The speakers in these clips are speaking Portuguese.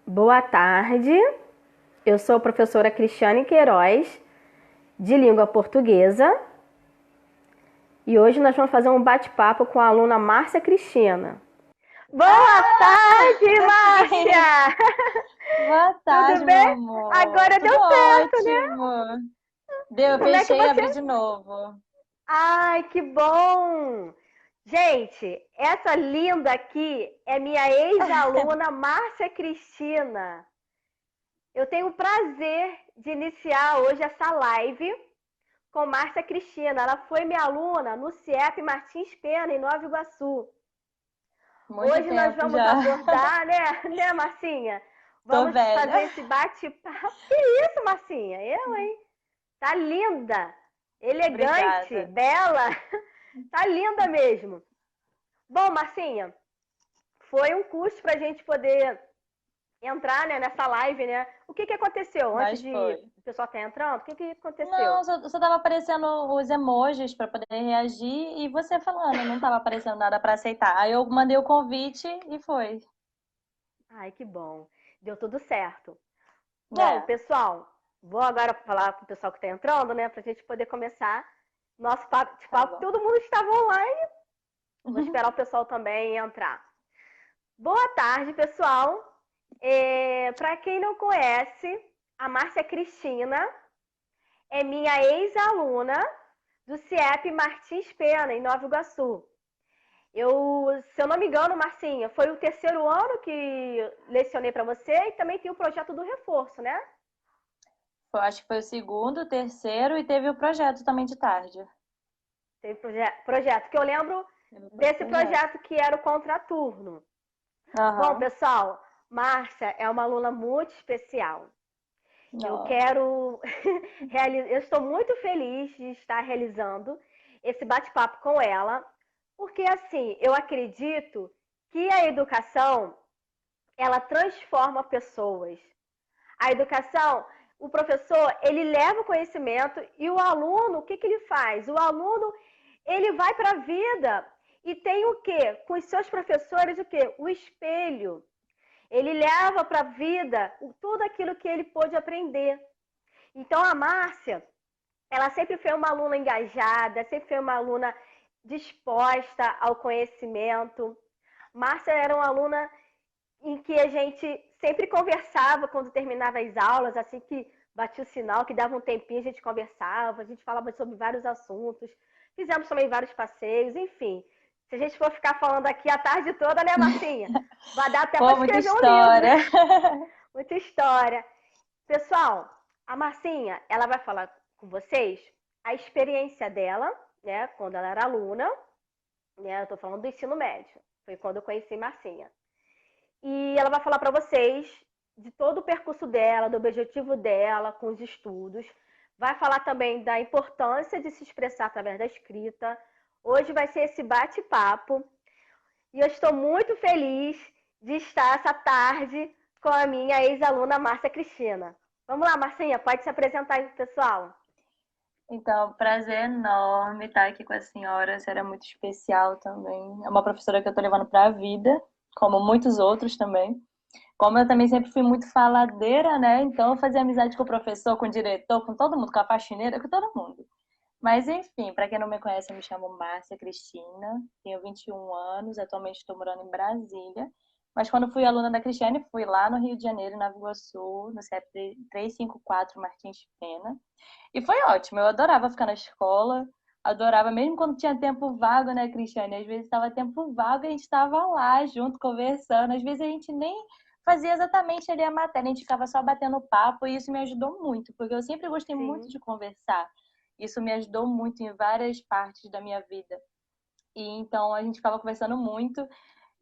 Boa tarde, eu sou a professora Cristiane Queiroz, de língua portuguesa, e hoje nós vamos fazer um bate-papo com a aluna Márcia Cristina. Boa tarde, Márcia! Boa Tudo tarde, meu bem? amor. Agora deu Tudo certo, né? ótimo. Deu, Como é que fechei e abri você... de novo. Ai, que bom! Gente, essa linda aqui é minha ex-aluna Márcia Cristina. Eu tenho o prazer de iniciar hoje essa live com Márcia Cristina. Ela foi minha aluna no CIEP Martins Pena, em Nova Iguaçu. Muito Hoje nós tempo vamos já. abordar, né, Marcinha? Tô Vamos fazer velha. esse bate-papo. Que isso, Marcinha? Eu, hein? Tá linda, elegante, Obrigada. bela. Tá linda mesmo. Bom, Marcinha, foi um custo para a gente poder entrar, né, nessa live, né? O que aconteceu antes Mas de foi. o pessoal estar entrando? O que aconteceu? Não, só tava aparecendo os emojis para poder reagir e você falando, não tava aparecendo nada para aceitar. Aí eu mandei o convite e foi. Ai, que bom. Deu tudo certo. Bom, É, pessoal, vou agora falar com o pessoal que está entrando, né, para a gente poder começar nosso tá papo. bom. Todo mundo estava online. Vou esperar o pessoal também entrar. Boa tarde, pessoal. Para quem não conhece, a Márcia Cristina é minha ex-aluna do CIEP Martins Pena, em Nova Iguaçu. Se eu não me engano, Marcinha, foi o terceiro ano que lecionei para você e também tem o projeto do reforço, né? Eu acho que foi o segundo, o terceiro e teve o projeto também de tarde. Teve projeto, que eu lembro Teve o desse projeto. projeto que era o contraturno. Bom, Aham. pessoal, Márcia é uma aluna muito especial. Eu Não. quero eu estou muito feliz de estar realizando esse bate-papo com ela, porque assim, eu acredito que a educação, ela transforma pessoas. A educação, o professor, ele leva o conhecimento e o aluno, o que ele faz? O aluno, ele vai para a vida e tem o quê? Com os seus professores, o quê? O espelho. Ele leva para a vida tudo aquilo que ele pôde aprender. Então, a Márcia, ela sempre foi uma aluna engajada, sempre foi uma aluna disposta ao conhecimento. Márcia era uma aluna em que a gente sempre conversava quando terminava as aulas, assim que batia o sinal, que dava um tempinho, a gente conversava, a gente falava sobre vários assuntos, fizemos também vários passeios, enfim. Se a gente for ficar falando aqui a tarde toda, né, Marcinha? Vai dar até para Pô, muita escrever um livro. história. Muita história. Pessoal, a Marcinha, ela vai falar com vocês a experiência dela, né, quando ela era aluna, né, eu tô falando do ensino médio, foi quando eu conheci Marcinha. E ela vai falar para vocês de todo o percurso dela, do objetivo dela com os estudos. Vai falar também da importância de se expressar através da escrita. Hoje vai ser esse bate-papo e eu estou muito feliz de estar essa tarde com a minha ex-aluna Márcia Cristina. Vamos lá, Marcinha, pode se apresentar aí, pessoal. Então, prazer enorme estar aqui com a senhora. A senhora é muito especial também. É uma professora que eu tô levando para a vida, como muitos outros também. Como eu também sempre fui muito faladeira, né? Então, eu fazia amizade com o professor, com o diretor, com todo mundo, com a faxineira, com todo mundo. Mas, enfim, para quem não me conhece, eu me chamo Márcia Cristina, tenho 21 anos, atualmente estou morando em Brasília. Mas quando fui aluna da Cristiane, fui lá no Rio de Janeiro, na Nova Iguaçu, no CEP 354 Martins Pena. E foi ótimo, eu adorava ficar na escola, adorava, mesmo quando tinha tempo vago, né, Cristiane? Às vezes estava tempo vago e a gente estava lá junto, conversando. Às vezes a gente nem fazia exatamente ali a matéria, a gente ficava só batendo papo e isso me ajudou muito, porque eu sempre gostei muito Sim, de conversar. Isso me ajudou muito em várias partes da minha vida. E então a gente ficava conversando muito.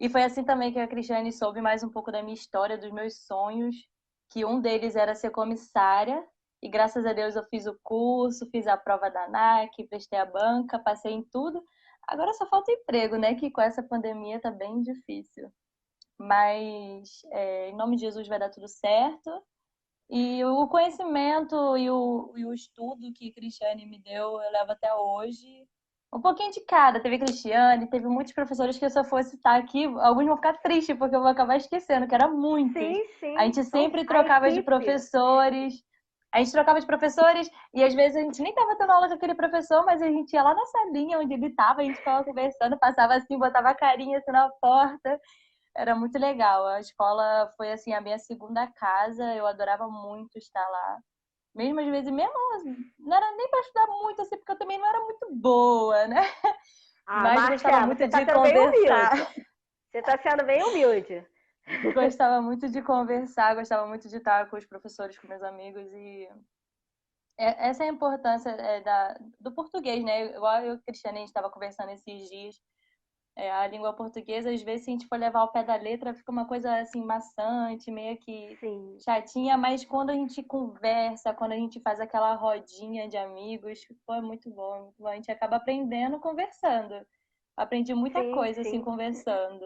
E foi assim também que a Cristiane soube mais um pouco da minha história, dos meus sonhos, que um deles era ser comissária. E graças a Deus eu fiz o curso, fiz a prova da ANAC, prestei a banca, passei em tudo. Agora só falta emprego, né? Que com essa pandemia tá bem difícil. Mas em nome de Jesus vai dar tudo certo. E o conhecimento e o estudo que Cristiane me deu, eu levo até hoje. Um pouquinho de cada. Teve a Cristiane, teve muitos professores que, se eu for citar aqui, alguns vão ficar tristes, porque eu vou acabar esquecendo, que eram muitos. Sim, A sim. gente São sempre a trocava de equipe. professores. A gente trocava de professores e às vezes a gente nem tava tendo aula com aquele professor, mas a gente ia lá na salinha onde ele tava, a gente ficava conversando, passava assim, botava a carinha assim na porta. Era muito legal. A escola foi assim a minha segunda casa, eu adorava muito estar lá. Mesmo às vezes, mesmo não era nem para estudar muito assim, porque eu também não era muito boa, né? Ah, Mas gostava Márcia, você muito está de sendo bem conversar. humilde. Você está sendo bem humilde. Gostava muito de conversar, gostava muito de estar com os professores, com meus amigos e essa é a importância do português, né? Igual eu e o Cristiane, a gente estava conversando esses dias. A língua portuguesa, às vezes, se a gente for levar ao pé da letra, fica uma coisa assim maçante, meio que Sim, chatinha, mas quando a gente conversa, quando a gente faz aquela rodinha de amigos, pô, é muito bom, é muito bom. A gente acaba aprendendo conversando. Aprendi muita sim, coisa assim sim. conversando.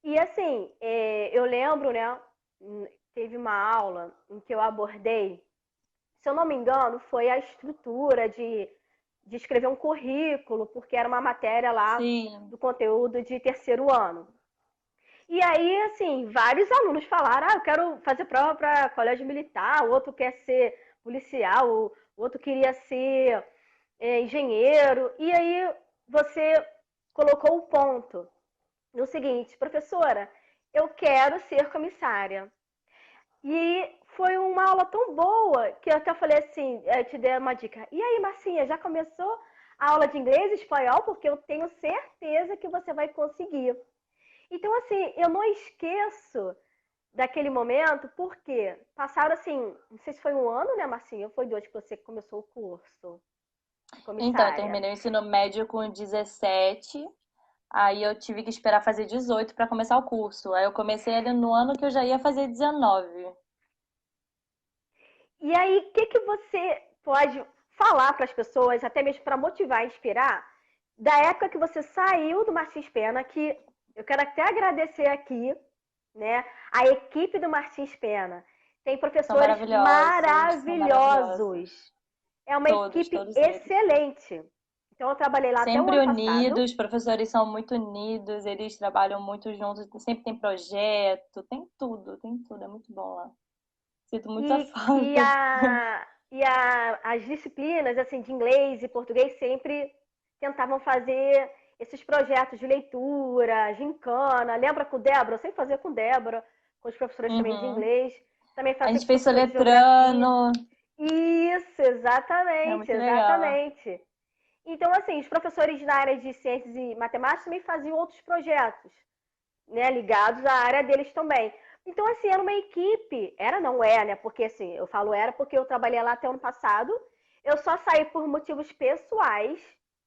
E assim, eu lembro, né? Teve uma aula em que eu abordei, se eu não me engano, foi a estrutura de escrever um currículo, porque era uma matéria lá Sim, do conteúdo de terceiro ano. E aí, assim, vários alunos falaram: eu quero fazer prova para colégio militar, o outro quer ser policial, o outro queria ser engenheiro. E aí você colocou o ponto no seguinte: professora, eu quero ser comissária. E foi uma aula tão boa que eu até falei assim, eu te dei uma dica. E aí, Marcinha, já começou a aula de inglês e espanhol? Porque eu tenho certeza que você vai conseguir. Então, assim, eu não esqueço daquele momento, porque passaram assim, não sei se foi um ano, né, Marcinha? Ou foi dois que você começou o curso de então, eu comissária? terminei o ensino médio com 17, aí eu tive que esperar fazer 18 para começar o curso. Aí eu comecei ali no ano que eu já ia fazer 19. E aí, o que, que você pode falar para as pessoas, até mesmo para motivar e inspirar, da época que você saiu do Martins Pena, que eu quero até agradecer aqui, né, a equipe do Martins Pena. Tem São professores maravilhosos, são maravilhosos. maravilhosos. É uma Todos, equipe todos eles. excelente. Então, eu trabalhei lá até o Sempre ano passado. unidos, os professores são muito unidos, eles trabalham muito juntos, sempre tem projeto, tem tudo, é muito bom lá. Sinto muita E, e, falta. a, as disciplinas assim de inglês e português sempre tentavam fazer esses projetos de leitura, gincana. Lembra com Débora? Eu sempre fazia com Débora, com os professores também de Uhum. inglês. Também A fazia com gente os fez professores de geografia. soletrano, Isso, é exatamente, muito legal. exatamente. Então, assim, os professores na área de ciências e matemática também faziam outros projetos, né, ligados à área deles também. Então, assim, era uma equipe, era não é, né? Porque assim, eu falo era porque eu trabalhei lá até o ano passado. Eu só saí por motivos pessoais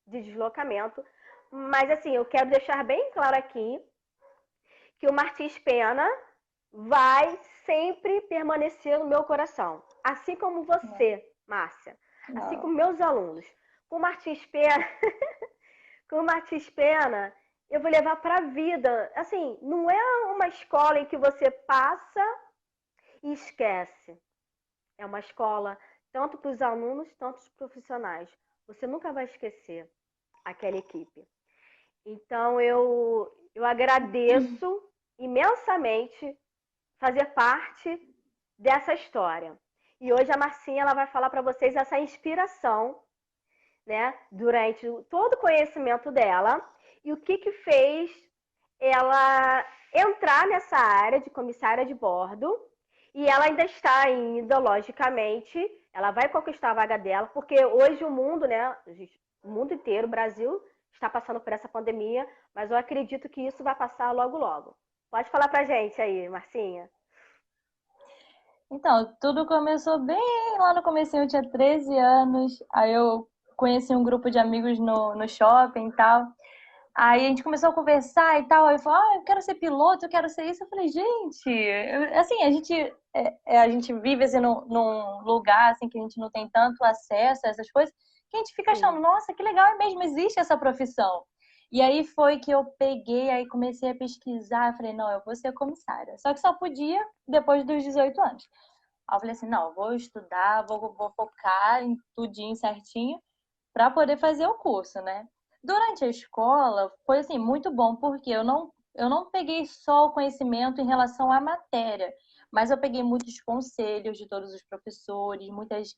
de deslocamento, mas assim, eu quero deixar bem claro aqui que o Martins Pena vai sempre permanecer no meu coração, assim como Não, você, Márcia, assim como não. meus alunos. Com o Martins Pena, com o Martins Pena, eu vou levar para a vida. Assim, não é uma escola em que você passa e esquece. É uma escola tanto para os alunos, tanto para os profissionais. Você nunca vai esquecer aquela equipe. Então, eu agradeço imensamente fazer parte dessa história. E hoje a Marcinha ela vai falar para vocês essa inspiração, né, durante todo o conhecimento dela e o que que fez ela entrar nessa área de comissária de bordo. E ela ainda está ainda, logicamente, ela vai conquistar a vaga dela, porque hoje o mundo, né, o mundo inteiro, o Brasil, está passando por essa pandemia, mas eu acredito que isso vai passar logo, logo. Pode falar pra gente aí, Marcinha. Então, tudo começou bem lá no comecinho, eu tinha 13 anos, aí eu conheci um grupo de amigos no shopping e tal. Aí a gente começou a conversar e tal, aí falou, eu quero ser piloto, eu quero ser isso. Eu falei, gente, assim, a gente vive assim, num lugar assim, que a gente não tem tanto acesso a essas coisas, que a gente fica achando, Sim. nossa, que legal, é mesmo, existe essa profissão. E aí foi que eu peguei, aí comecei a pesquisar, falei, não, eu vou ser comissária. Só que só podia depois dos 18 anos. Aí eu falei assim, não, vou estudar, vou focar em tudinho certinho. para poder fazer o curso, né? Durante a escola foi assim muito bom porque eu não peguei só o conhecimento em relação à matéria, mas eu peguei muitos conselhos de todos os professores, muitas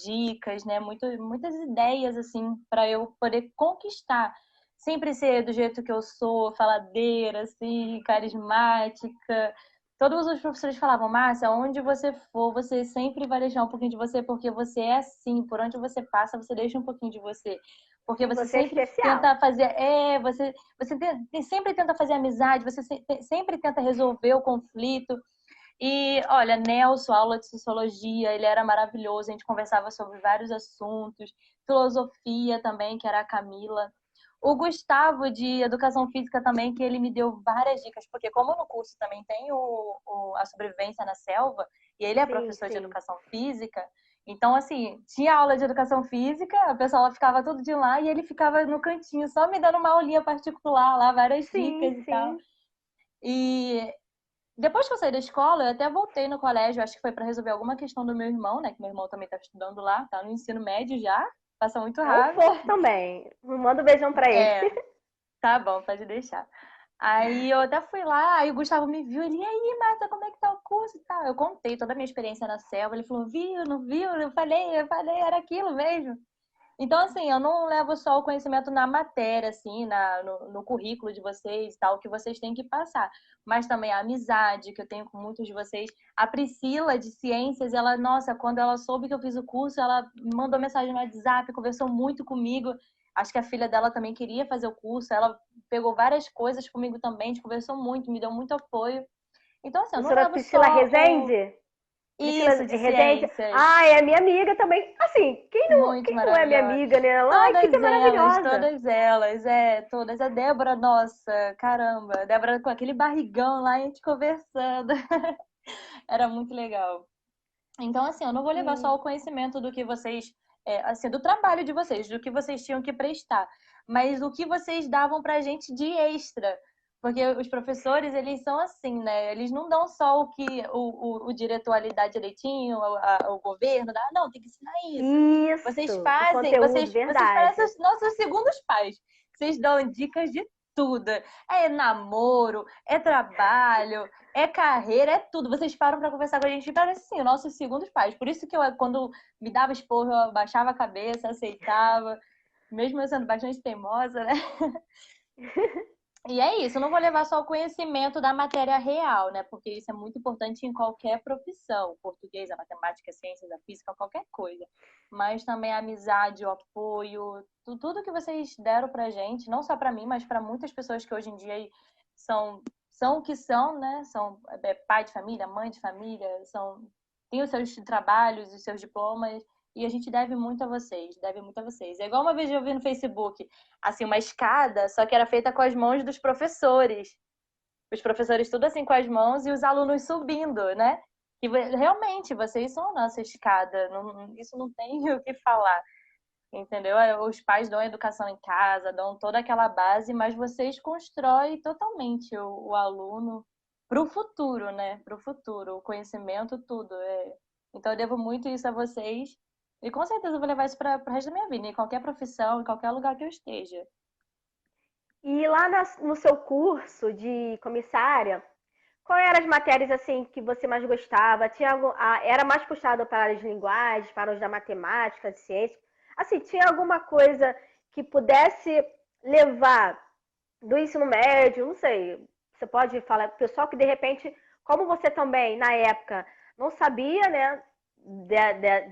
dicas, né? Muitas ideias assim para eu poder conquistar, sempre ser do jeito que eu sou, faladeira, assim, carismática. Todos os professores falavam, Márcia, onde você for, você sempre vai deixar um pouquinho de você, porque você é assim, por onde você passa, você deixa um pouquinho de você. Porque você Você é sempre especial. tenta fazer, sempre tenta fazer amizade, você sempre tenta resolver o conflito. E olha, Nelson, aula de sociologia, ele era maravilhoso, a gente conversava sobre vários assuntos, filosofia também, que era a Camila. O Gustavo de Educação Física também, que ele me deu várias dicas, porque como no curso também tem a sobrevivência na selva, e ele é Sim, professor de sim. Educação Física, então assim, tinha aula de Educação Física, a pessoa ficava tudo de lá e ele ficava no cantinho, só me dando uma aulinha particular lá, várias Sim, dicas e tal. sim. E depois que eu saí da escola, eu até voltei no colégio, acho que foi para resolver alguma questão do meu irmão, né? Que meu irmão também está estudando lá, tá no ensino médio já, passa muito É um rápido. fofo também. Manda um beijão pra ele. É, tá bom, pode deixar. Aí eu até fui lá, aí o Gustavo me viu, ele, e aí, Marta, como é que tá o curso e tal? Eu contei toda a minha experiência na selva, ele falou, viu, não viu? Eu falei, era aquilo mesmo. Então, assim, eu não levo só o conhecimento na matéria, assim, no currículo de vocês e tal, que vocês têm que passar, mas também a amizade que eu tenho com muitos de vocês. A Priscila, de Ciências, ela, nossa, quando ela soube que eu fiz o curso, ela me mandou mensagem no WhatsApp, conversou muito comigo. Acho que a filha dela também queria fazer o curso, ela pegou várias coisas comigo também, a gente conversou muito, me deu muito apoio. Então, assim, eu não Professora levo Priscila só o Rezende? Priscila isso de Rezende. ciências. Ah, é minha amiga também. Assim, Muito quem não é minha maravilhosa. amiga, né? Ai, que maravilhosa. Todas. A Débora, nossa, caramba. A Débora com aquele barrigão lá, a gente conversando. Era muito legal. Então, assim, eu não vou levar só Sim. o conhecimento do que vocês, assim, do trabalho de vocês, do que vocês tinham que prestar, mas o que vocês davam pra gente de extra. Porque os professores, eles são assim, né? Eles não dão só o que o diretor ali dá direitinho, o governo dá. Não, tem que ensinar isso. Vocês Isso, o fazem, conteúdo, vocês parecem verdade. os nossos segundos pais. Vocês dão dicas de tudo. É namoro, é trabalho, é carreira, é tudo. Vocês param para conversar com a gente e parecem assim, nossos segundos pais. Por isso que eu, quando me dava esporro, eu baixava a cabeça, aceitava, mesmo eu sendo bastante teimosa, né? E é isso, eu não vou levar só o conhecimento da matéria real, né? Porque isso é muito importante em qualquer profissão, português, a matemática, a ciências, a física, qualquer coisa. Mas também a amizade, o apoio, tudo que vocês deram pra gente, não só pra mim, mas pra muitas pessoas que hoje em dia são o que são, né? São pai de família, mãe de família, têm os seus trabalhos, os seus diplomas, e a gente deve muito a vocês, deve muito a vocês. É igual uma vez eu vi no Facebook, assim, uma escada, só que era feita com as mãos dos professores. Os professores tudo assim com as mãos e os alunos subindo, né? E realmente, vocês são a nossa escada, isso não tem o que falar, entendeu? Os pais dão educação em casa, dão toda aquela base, mas vocês constroem totalmente o aluno para o futuro, né? Para o futuro, o conhecimento, tudo. Então eu devo muito isso a vocês e com certeza eu vou levar isso para o resto da minha vida, em qualquer profissão, em qualquer lugar que eu esteja. E lá no seu curso de comissária, qual eram as matérias assim que você mais gostava? Era mais puxado para as linguagens, para os da matemática, de ciência? Assim, tinha alguma coisa que pudesse levar do ensino médio, não sei. Você pode falar, pessoal que de repente, como você também na época não sabia, né,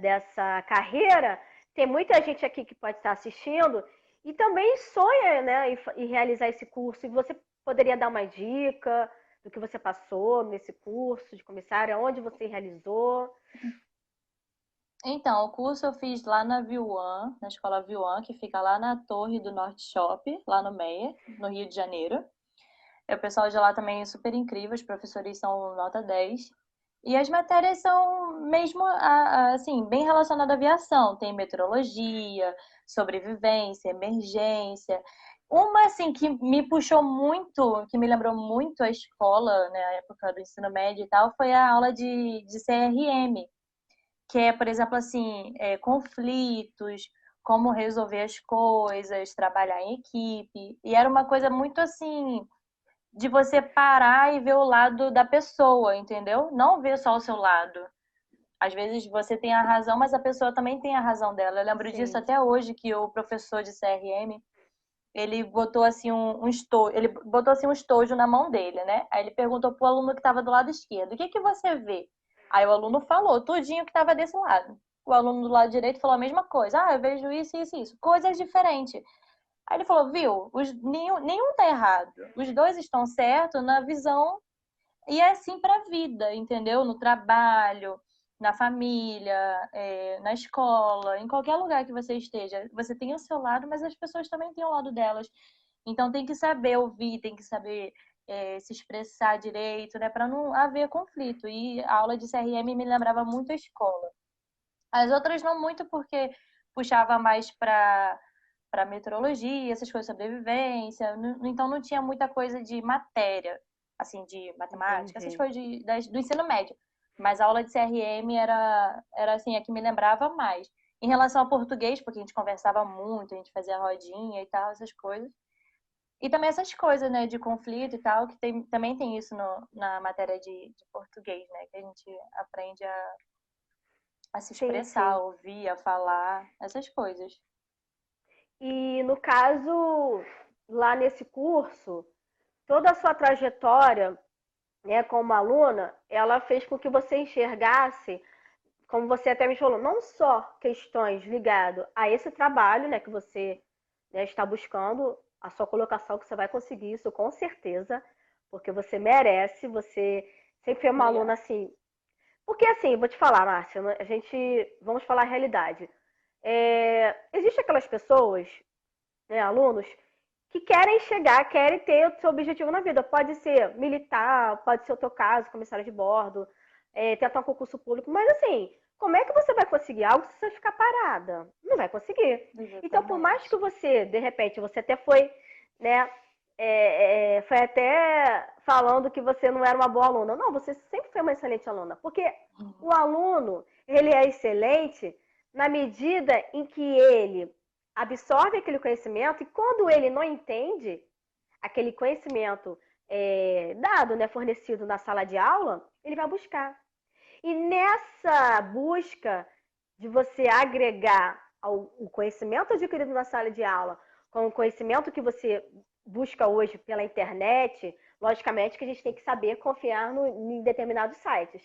dessa carreira, tem muita gente aqui que pode estar assistindo e também sonha, né, em realizar esse curso. E você poderia dar uma dica do que você passou nesse curso de comissária, onde você realizou? Então, o curso eu fiz lá na Viuan, na escola Viuan, que fica lá na Torre do Norte Shop, lá no Meia, no Rio de Janeiro. O pessoal de lá também é super incrível, os professores são nota 10. E as matérias são mesmo, assim, bem relacionadas à aviação. Tem meteorologia, sobrevivência, emergência. Uma, assim, que me puxou muito, que me lembrou muito a escola, né, a época do ensino médio e tal, foi a aula de CRM, que é, por exemplo, assim, conflitos, como resolver as coisas, trabalhar em equipe. E era uma coisa muito assim, de você parar e ver o lado da pessoa, entendeu? Não ver só o seu lado. Às vezes você tem a razão, mas a pessoa também tem a razão dela. Eu lembro disso Sim. até hoje, que o professor de CRM, ele botou assim um estojo, ele botou assim um estojo na mão dele, né? Aí ele perguntou pro aluno que estava do lado esquerdo: "O que que você vê?" Aí o aluno falou tudinho que estava desse lado. O aluno do lado direito falou a mesma coisa: "Ah, eu vejo isso, isso, isso." Coisas diferentes. Aí ele falou: "Viu? Nenhum tá errado. Os dois estão certos na visão e é assim para a vida, entendeu? No trabalho, na família, na escola, em qualquer lugar que você esteja. Você tem o seu lado, mas as pessoas também têm o lado delas. Então tem que saber ouvir, tem que saber se expressar direito, né? Para não haver conflito. E a aula de CRM me lembrava muito a escola. As outras não muito, porque puxava mais para meteorologia, essas coisas, sobrevivência. Então não tinha muita coisa de matéria, assim, de matemática, essas Entendi. coisas do ensino médio. Mas a aula de CRM era assim, a que me lembrava mais. Em relação ao português, porque a gente conversava muito, a gente fazia rodinha e tal, essas coisas. E também essas coisas, né, de conflito e tal, que também tem isso na matéria de português, né, que a gente aprende a se Sim, expressar, a sim. ouvir, a falar, essas coisas. E no caso, lá nesse curso, toda a sua trajetória, né, como aluna, ela fez com que você enxergasse, como você até me falou, não só questões ligadas a esse trabalho, né, que você, né, está buscando, a sua colocação, que você vai conseguir isso com certeza, porque você merece, você sempre foi uma aluna Obrigada. assim. Porque assim, vou te falar, Márcia, a gente, vamos falar a realidade. Existem aquelas pessoas, né, alunos, que querem chegar, querem ter o seu objetivo na vida. Pode ser militar, pode ser o teu caso, comissário de bordo, tentar um concurso público, mas assim, como é que você vai conseguir algo se você ficar parada? Não vai conseguir. Então, por mais que Exatamente. você, de repente, você até foi, né, foi até falando que você não era uma boa aluna. Não, você sempre foi uma excelente aluna, porque o aluno, ele é excelente na medida em que ele absorve aquele conhecimento e quando ele não entende aquele conhecimento dado, né, fornecido na sala de aula, ele vai buscar. E nessa busca de você agregar o conhecimento adquirido na sala de aula com o conhecimento que você busca hoje pela internet, logicamente que a gente tem que saber confiar em determinados sites.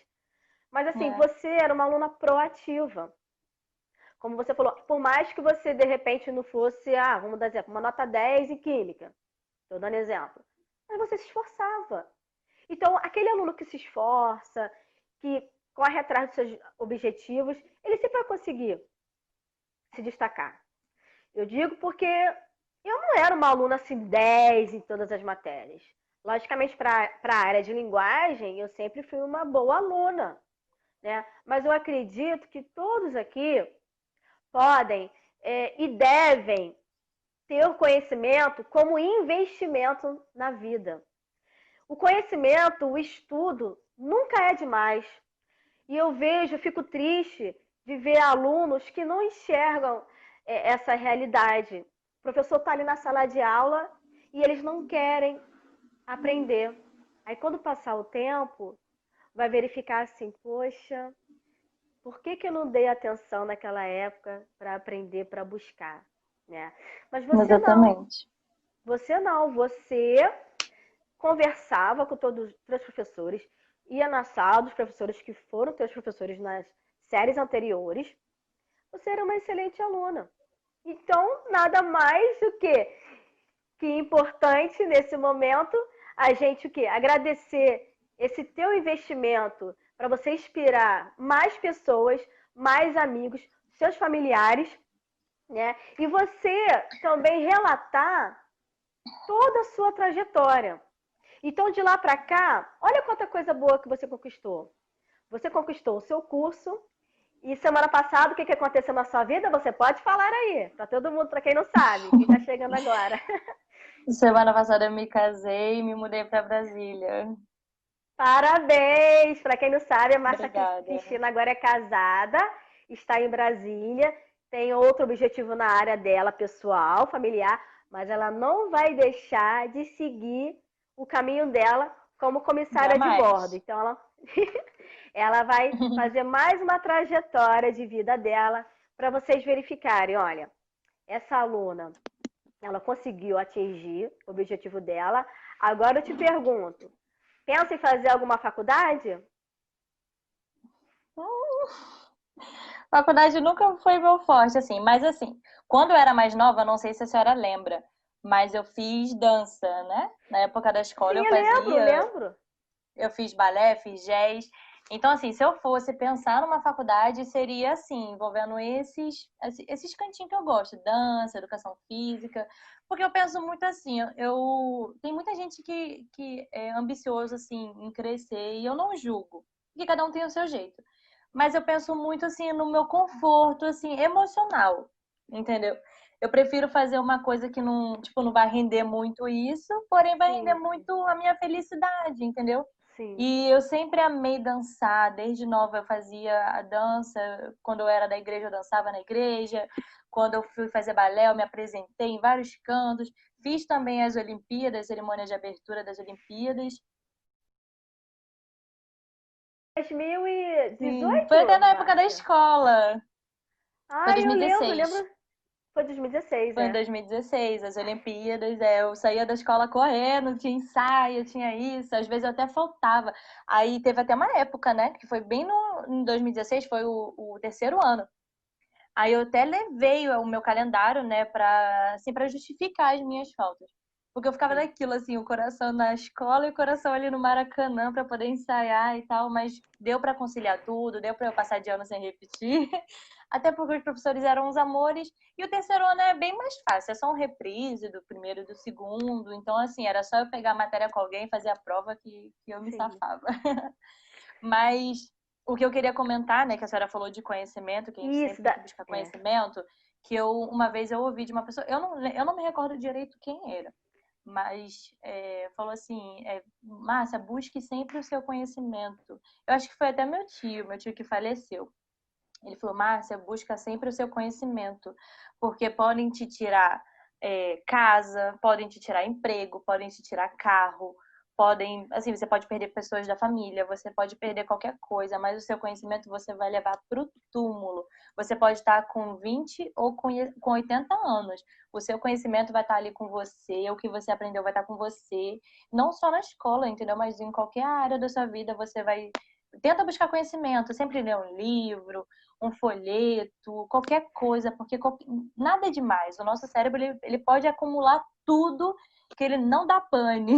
Mas assim, É, você era uma aluna proativa. Como você falou, por mais que você de repente não fosse, vamos dar exemplo, uma nota 10 em química, estou dando exemplo, mas você se esforçava. Então, aquele aluno que se esforça, que corre atrás dos seus objetivos, ele sempre vai conseguir se destacar. Eu digo porque eu não era uma aluna assim 10 em todas as matérias. Logicamente, para a área de linguagem, eu sempre fui uma boa aluna, né? Mas eu acredito que todos aqui podem e devem ter o conhecimento como investimento na vida. O conhecimento, o estudo, nunca é demais. E eu vejo, fico triste de ver alunos que não enxergam essa realidade. O professor está ali na sala de aula e eles não querem aprender. Aí quando passar o tempo, vai verificar assim, poxa, por que eu não dei atenção naquela época para aprender, para buscar, né? Mas exatamente. você não, você conversava com todos os teus professores, ia na sala dos professores que foram teus professores nas séries anteriores, você era uma excelente aluna. Então, nada mais do que importante nesse momento a gente o quê? Agradecer esse teu investimento para você inspirar mais pessoas, mais amigos, seus familiares, né? E você também relatar toda a sua trajetória. Então, de lá para cá, olha quanta coisa boa que você conquistou. Você conquistou o seu curso. E semana passada, o que aconteceu na sua vida? Você pode falar aí, para todo mundo, para quem não sabe, quem está chegando agora. Semana passada eu me casei e me mudei para Brasília. Parabéns! Para quem não sabe, a Márcia Obrigada. Cristina agora é casada, está em Brasília. tem outro objetivo na área dela, pessoal, familiar, mas ela não vai deixar de seguir o caminho dela como comissária de bordo. Jamais. Então, ela vai fazer mais uma trajetória de vida dela para vocês verificarem. Olha, essa aluna, ela conseguiu atingir o objetivo dela. Agora eu te pergunto, pensa em fazer alguma faculdade? Faculdade nunca foi meu forte, assim, mas assim, quando eu era mais nova, não sei se a senhora lembra, mas eu fiz dança, né? Na época da escola Sim, eu lembro, lembro. eu fiz balé, fiz jazz. Então, assim, se eu fosse pensar numa faculdade, seria assim, envolvendo esses cantinhos que eu gosto, dança, educação física, porque eu penso muito assim, tem muita gente que é ambicioso, assim, em crescer, e eu não julgo, porque cada um tem o seu jeito. Mas eu penso muito, assim, no meu conforto, assim, emocional, entendeu? Eu prefiro fazer uma coisa que não, tipo, não vai render muito isso, porém vai render Sim, muito a minha felicidade, entendeu? sim. E eu sempre amei dançar, desde nova eu fazia a dança, quando eu era da igreja eu dançava na igreja, quando eu fui fazer balé eu me apresentei em vários cantos, fiz também as Olimpíadas, cerimônias de abertura das Olimpíadas. Sim, foi 2018, até na eu época da acho. escola, foi Ah, eu lembro, 2016. lembro. Foi 2016, Foi em é. 2016, as Olimpíadas, eu saía da escola correndo, tinha ensaio, tinha isso, às vezes eu até faltava. Aí teve até uma época, né, que foi bem no, em 2016, foi o terceiro ano. Aí eu até levei o meu calendário, né, pra, assim, pra justificar as minhas faltas. Porque eu ficava Sim. naquilo, assim, o coração na escola e o coração ali no Maracanã pra poder ensaiar e tal, mas deu pra conciliar tudo, deu pra eu passar de ano sem repetir. Até porque os professores eram uns amores. E o terceiro ano é bem mais fácil, é só um reprise do primeiro e do segundo. Então, assim, era só eu pegar a matéria com alguém, fazer a prova que eu me Sim. safava. Mas o que eu queria comentar, né, que a senhora falou de conhecimento, que a gente Isso, sempre tem que buscar é. conhecimento, que uma vez eu ouvi de uma pessoa, eu não me recordo direito quem era, mas falou assim, Márcia, busque sempre o seu conhecimento. Eu acho que foi até meu tio que faleceu. Ele falou, Márcia, busca sempre o seu conhecimento, porque podem te tirar casa, podem te tirar emprego, podem te tirar carro, podem, assim, você pode perder pessoas da família, você pode perder qualquer coisa, mas o seu conhecimento você vai levar para o túmulo. Você pode estar com 20 ou com 80 anos. O seu conhecimento vai estar ali com você, o que você aprendeu vai estar com você, não só na escola, entendeu? Mas em qualquer área da sua vida você vai. Tenta buscar conhecimento, sempre lê um livro, um folheto, qualquer coisa, porque nada é demais. O nosso cérebro ele pode acumular tudo que ele não dá pane.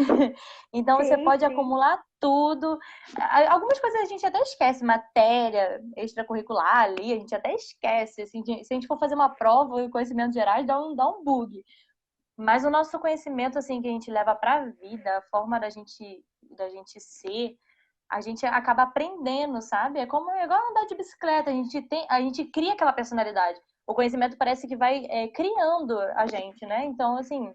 Então você Sim, pode sim. acumular tudo. Algumas coisas a gente até esquece, matéria extracurricular ali, a gente até esquece. Assim, se a gente for fazer uma prova em conhecimentos gerais, dá um bug. Mas o nosso conhecimento assim que a gente leva para a vida, a forma da gente ser, a gente acaba aprendendo, sabe? É igual andar de bicicleta, a gente cria aquela personalidade. O conhecimento parece que vai criando a gente, né? Então, assim,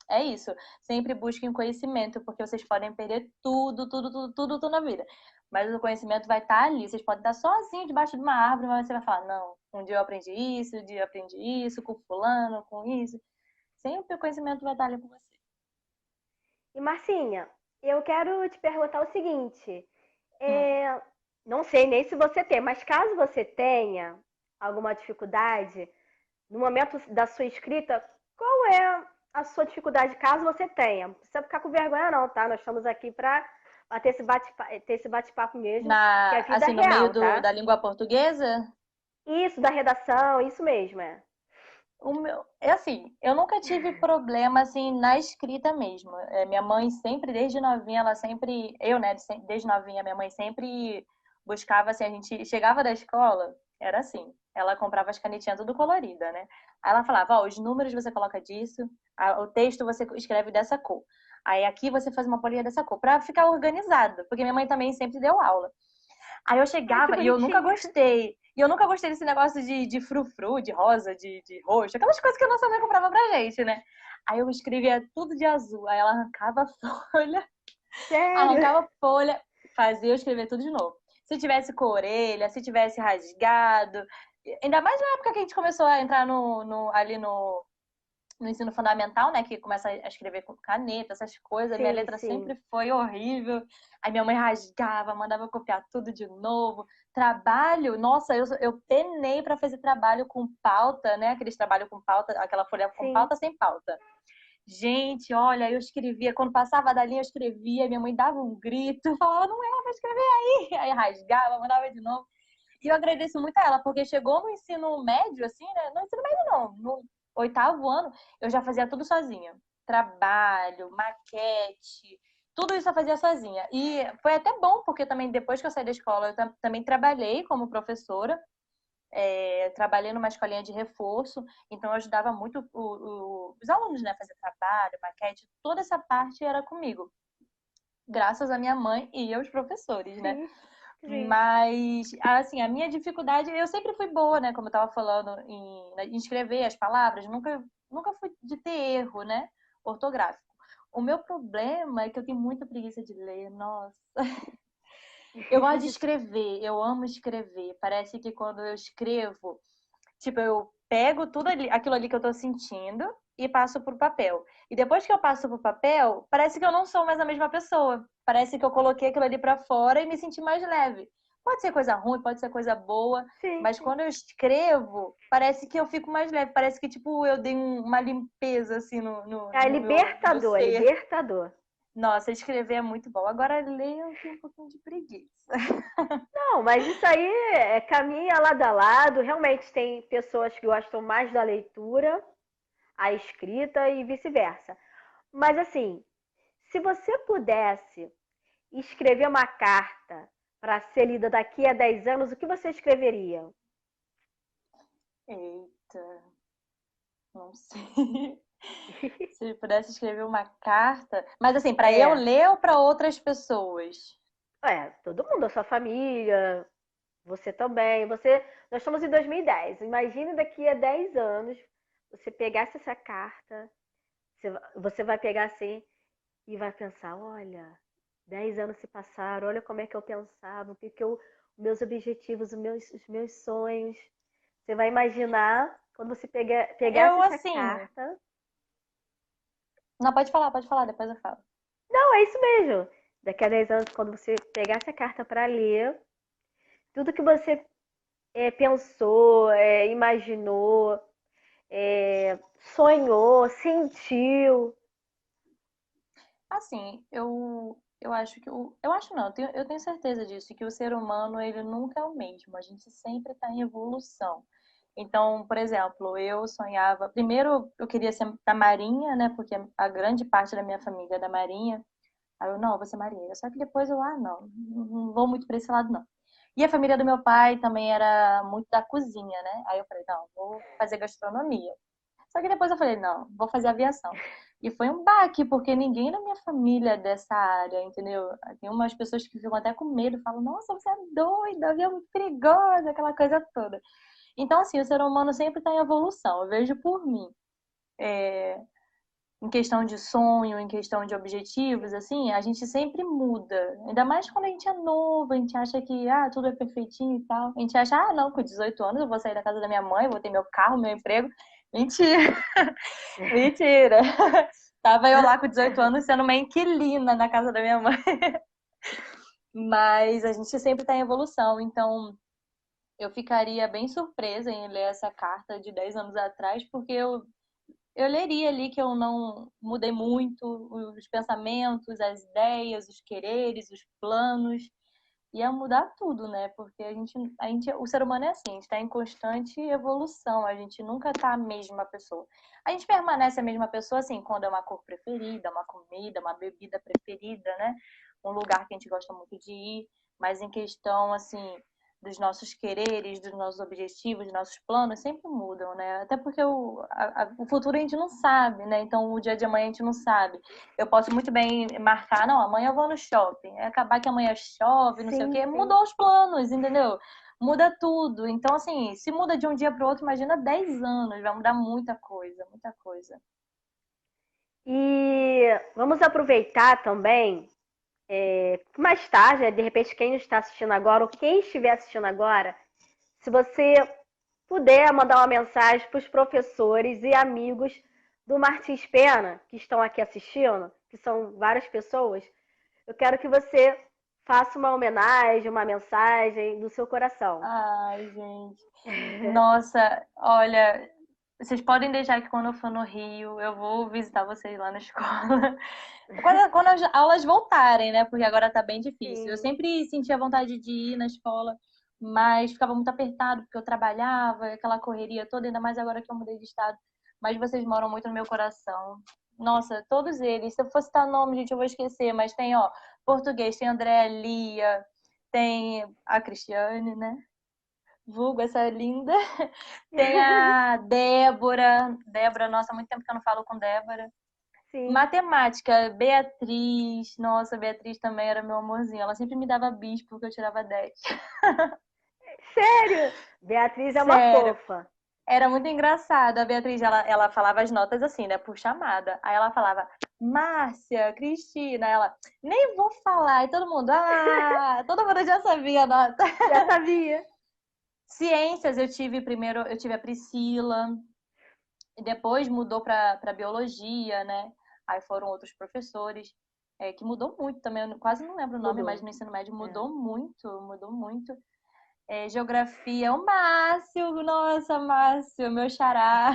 é isso. Sempre busquem conhecimento, porque vocês podem perder tudo na vida. Mas o conhecimento vai estar ali. Vocês podem estar sozinhos debaixo de uma árvore, mas você vai falar, não, um dia eu aprendi isso, um dia eu aprendi isso, com fulano, com isso. Sempre o conhecimento vai estar ali com você. E Marcinha, eu quero te perguntar o seguinte: Hum. não sei nem se você tem, mas caso você tenha alguma dificuldade no momento da sua escrita, qual é a sua dificuldade, caso você tenha? Não precisa ficar com vergonha, não, tá? Nós estamos aqui para ter esse bate-papo mesmo, que é vida Assim, no meio real, tá? da língua portuguesa, Isso, da redação, isso mesmo, é. é assim, eu nunca tive problema assim na escrita mesmo. Minha mãe sempre, desde novinha, ela sempre, eu, né, desde novinha, minha mãe sempre buscava assim, a gente chegava da escola, era assim, ela comprava as canetinhas tudo colorida, né? Aí ela falava, ó, os números você coloca disso, o texto você escreve dessa cor. Aí aqui você faz uma folhinha dessa cor, pra ficar organizado, porque minha mãe também sempre deu aula. Aí eu Ai, que chegava e eu nunca bonitinho. gostei. E eu nunca gostei desse negócio de frufru, de rosa, de roxo, aquelas coisas que a nossa mãe comprava pra gente, né? Aí eu escrevia tudo de azul. Aí ela folha, Sério? arrancava a folha, fazia eu escrever tudo de novo. Se tivesse com orelha, se tivesse rasgado, Ainda mais na época que a gente começou a entrar ali no ensino fundamental, né? Que começa a escrever com caneta, essas coisas. Minha Sim, letra sim. sempre foi horrível. Aí minha mãe rasgava, mandava eu copiar tudo de novo. Trabalho, nossa, eu penei para fazer trabalho com pauta, né? Aqueles trabalho com pauta, aquela folha com Sim. pauta sem pauta. Gente, olha, eu escrevia, quando passava da linha eu escrevia, minha mãe dava um grito, falava, não é, vai escrever aí. Aí rasgava, mandava de novo. E eu agradeço muito a ela, porque chegou no ensino médio, assim, né? No ensino médio não, no oitavo ano, eu já fazia tudo sozinha. Trabalho, maquete, tudo isso eu fazia sozinha. E foi até bom, porque também depois que eu saí da escola, eu também trabalhei como professora. Trabalhei numa escolinha de reforço, então eu ajudava muito os alunos, né? Fazer trabalho, maquete, toda essa parte era comigo. Graças à minha mãe e aos professores, né? Sim, sim. Mas, assim, a minha dificuldade, eu sempre fui boa, né? Como eu estava falando, em escrever as palavras, nunca fui de ter erro, né? Ortográfico. O meu problema é que eu tenho muita preguiça de ler, nossa. Eu gosto de escrever, eu amo escrever. Parece que quando eu escrevo, tipo, eu pego tudo ali, aquilo ali que eu tô sentindo e passo pro papel. E depois que eu passo pro papel, parece que eu não sou mais a mesma pessoa. Parece que eu coloquei aquilo ali pra fora e me senti mais leve. Pode ser coisa ruim, pode ser coisa boa, Sim, mas sim. quando eu escrevo, parece que eu fico mais leve. Parece que, tipo, eu dei uma limpeza, assim, É no meu libertador, é ser. libertador. Nossa, escrever é muito bom. Agora, ler eu tenho um pouquinho de preguiça. Não, mas isso aí caminha lado a lado. Realmente tem pessoas que gostam mais da leitura, a escrita e vice-versa. Mas assim, se você pudesse escrever uma carta para ser lida daqui a 10 anos, o que você escreveria? Eita, não sei. Se eu pudesse escrever uma carta. Mas assim, para eu É, ler ou para outras pessoas? todo mundo, a sua família, você também. Nós estamos em 2010. Imagine daqui a 10 anos você pegasse essa carta, você vai pegar assim e vai pensar, olha, 10 anos se passaram, olha como é que eu pensava, meus objetivos, os meus sonhos. Você vai imaginar quando você pegasse Eu, essa assim. carta. Não, pode falar, depois eu falo. Não, é isso mesmo. Daqui a 10 anos, quando você pegasse a carta para ler, tudo que você pensou, imaginou, sonhou, sentiu. Assim, eu acho que. Eu acho não, eu tenho certeza disso, que o ser humano, ele nunca é o mesmo. A gente sempre está em evolução. Então, por exemplo, eu sonhava. Primeiro, eu queria ser da Marinha, né? Porque a grande parte da minha família é da Marinha. Aí eu, não, eu vou ser marinheira. Só que depois eu, não vou muito pra esse lado, não. E a família do meu pai também era muito da cozinha, né? Aí eu falei, não, vou fazer gastronomia. Só que depois eu falei, não, vou fazer aviação. E foi um baque, porque ninguém na minha família é dessa área, entendeu? Tem umas pessoas que ficam até com medo, falam, nossa, você é doida, avião é muito perigoso, aquela coisa toda. Então, assim, o ser humano sempre está em evolução. Eu vejo por mim. Em questão de sonho, em questão de objetivos, assim, a gente sempre muda. Ainda mais quando a gente é novo, a gente acha que tudo é perfeitinho e tal. A gente acha, não, com 18 anos eu vou sair da casa da minha mãe, vou ter meu carro, meu emprego. Mentira, mentira. Tava eu lá com 18 anos sendo uma inquilina na casa da minha mãe. Mas a gente sempre está em evolução, então eu ficaria bem surpresa em ler essa carta de 10 anos atrás, porque eu leria ali que eu não mudei muito os pensamentos, as ideias, os quereres, os planos. Ia mudar tudo, né? Porque o ser humano é assim, a gente está em constante evolução, a gente nunca tá a mesma pessoa. A gente permanece a mesma pessoa, assim, quando é uma cor preferida, uma comida, uma bebida preferida, né? Um lugar que a gente gosta muito de ir, mas em questão, assim, dos nossos quereres, dos nossos objetivos, dos nossos planos, sempre mudam, né? Até porque o futuro a gente não sabe, né? Então, o dia de amanhã a gente não sabe. Eu posso muito bem marcar, não, amanhã eu vou no shopping. É acabar que amanhã chove, não sei o Sim, quê. sim. Mudou os planos, entendeu? Muda tudo. Então, assim, se muda de um dia para o outro, imagina 10 anos, vai mudar muita coisa, muita coisa. E vamos aproveitar também, mais tarde, né, de repente, quem está assistindo agora, ou quem estiver assistindo agora, se você puder mandar uma mensagem para os professores e amigos do Martins Pena, que estão aqui assistindo, que são várias pessoas, eu quero que você faça uma homenagem, uma mensagem do seu coração. Ai, gente. Nossa, olha, vocês podem deixar que quando eu for no Rio, eu vou visitar vocês lá na escola. Quando as aulas voltarem, né? Porque agora tá bem difícil. Eu Sim, sempre sentia vontade de ir na escola, mas ficava muito apertado, porque eu trabalhava, aquela correria toda, ainda mais agora que eu mudei de estado. Mas vocês moram muito no meu coração. Nossa, todos eles. Se eu fosse citar nome, gente, eu vou esquecer, mas tem, ó, português, tem Andréa Lia, tem a Cristiane, né? Vulgo, essa linda. Tem a Débora. Débora, nossa, há muito tempo que eu não falo com Débora. sim. Matemática, Beatriz. Nossa, Beatriz também era meu amorzinho. Ela sempre me dava bis porque eu tirava 10. Sério? Beatriz é uma Sério. fofa. Era muito engraçado. A Beatriz, ela falava as notas assim, né? Por chamada. Aí ela falava, Márcia, Cristina. Ela, nem vou falar. E todo mundo, todo mundo já sabia a nota. Já sabia. Ciências, eu tive primeiro, eu tive a Priscila. E depois mudou para biologia, né? Aí foram outros professores, que mudou muito também. Eu quase não lembro o nome, mas Mudou. no ensino médio É. mudou muito, mudou muito. Geografia, o Márcio, nossa, Márcio, meu xará.